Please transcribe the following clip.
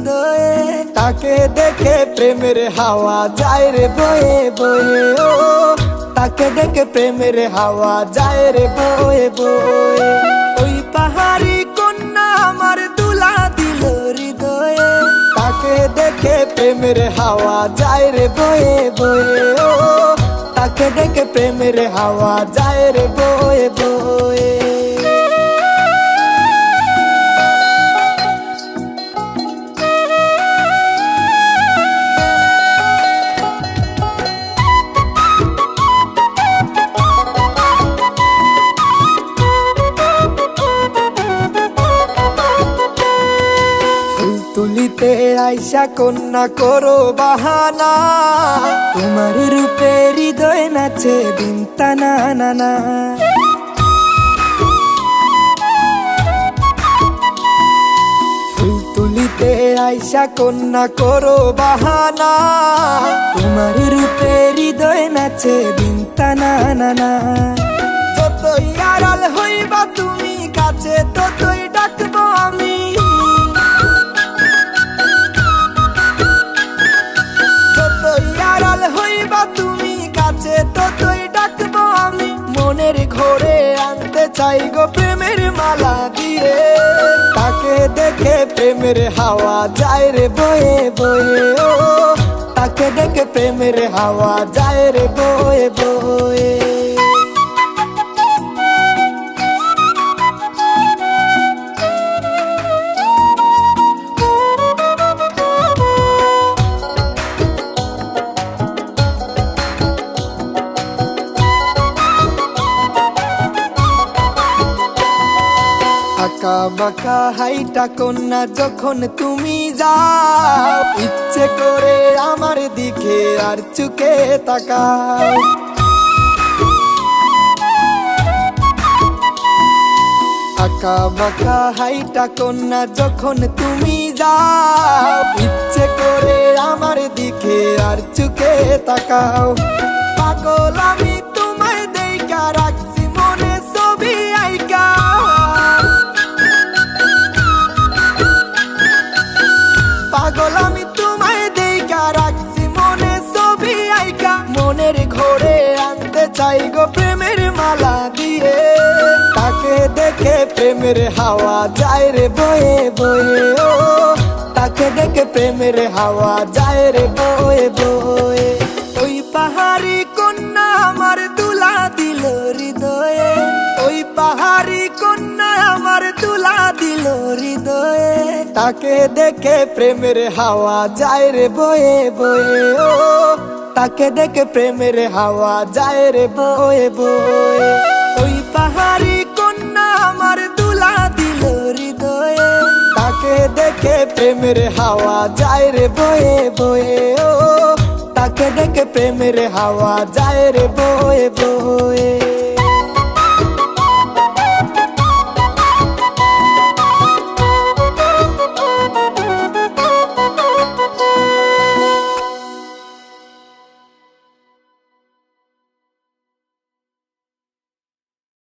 হৃদয়ে, তাকে দেখে প্রেমের হাওয়া যায় রে বয়ে বয়ে। ও তাকে দেখে প্রেমের হাওয়া যায় রে বয়ে বয়ে। ওই পাহাড়ি কন্যা আমার দুলা দিল হৃদয়ে, তাকে দেখে প্রেমের হাওয়া যায় রে বয়ে বয়ে। ও তাকে দেখে প্রেমের হাওয়া যায় রে বয়ে বয়ে। তুলিতে আইসা কন্যা করো বাহানা, তোমার রূপে হৃদয় নাচে দিন টানা না না। ফুল তুলিতে আইসা কন্যা করো বাহানা, তোমার রূপে হৃদয় নাচে দিন টানা না না। যতই আড়াল হইবা তুমি কাছে ততই ডাকবো আমি, তুমি কাছে ততই ডাকবো আমি। মনের ঘরে আনতে চাই গো প্রেমের মালা দিয়ে, তাকে দেখে প্রেমের হাওয়া যায় রে বয়ে বয়ে। ও তাকে দেখে প্রেমের হাওয়া যায় রে বয়ে বয়ে। আঁকা বাঁকা হাইটা কন্যা যখন তুমি যাও, ইচ্ছে করে আমার দিকে আর চুকে তাকাও। আঁকা বাঁকা হাইটা কন্যা যখন তুমি যাও, ইচ্ছে করে আমার দিকে আর চুকে তাকাও। পাগল আমি তোমায় দেইকা রাখছি মনে ছবি আইকা, পাগল আমি তোমায় দেইকা রাখছি মনে ছবি আইকা। মনের ঘরে আনতে চাই গো প্রেমের মালা দিয়ে, তাকে দেখে প্রেমের হাওয়া যায় রে বয়ে বয়ে। ও তাকে দেখে প্রেমের হাওয়া যায় রে বয়ে বয়ে। ওই পাহাড়ি কন্যা আমার দুলা দিল হৃদয়ে, ওই পাহাড়ি কন্যা আমার দুলা দিল হৃদয়ে, তাকে দেখে প্রেমের হাওয়া যায় রে বয়ে বয়ে। ও তাকে দেখে প্রেমের হাওয়া যায় রে বয়ে বয়ে। ওই পাহাড়ি কন্যা আমার দুলা দিল হৃদয়ে, তাকে দেখে প্রেমের হাওয়া যায় রে বয়ে বয়ে। ও তাকে দেখে প্রেমের হাওয়া যায় রে বয়ে বয়ে।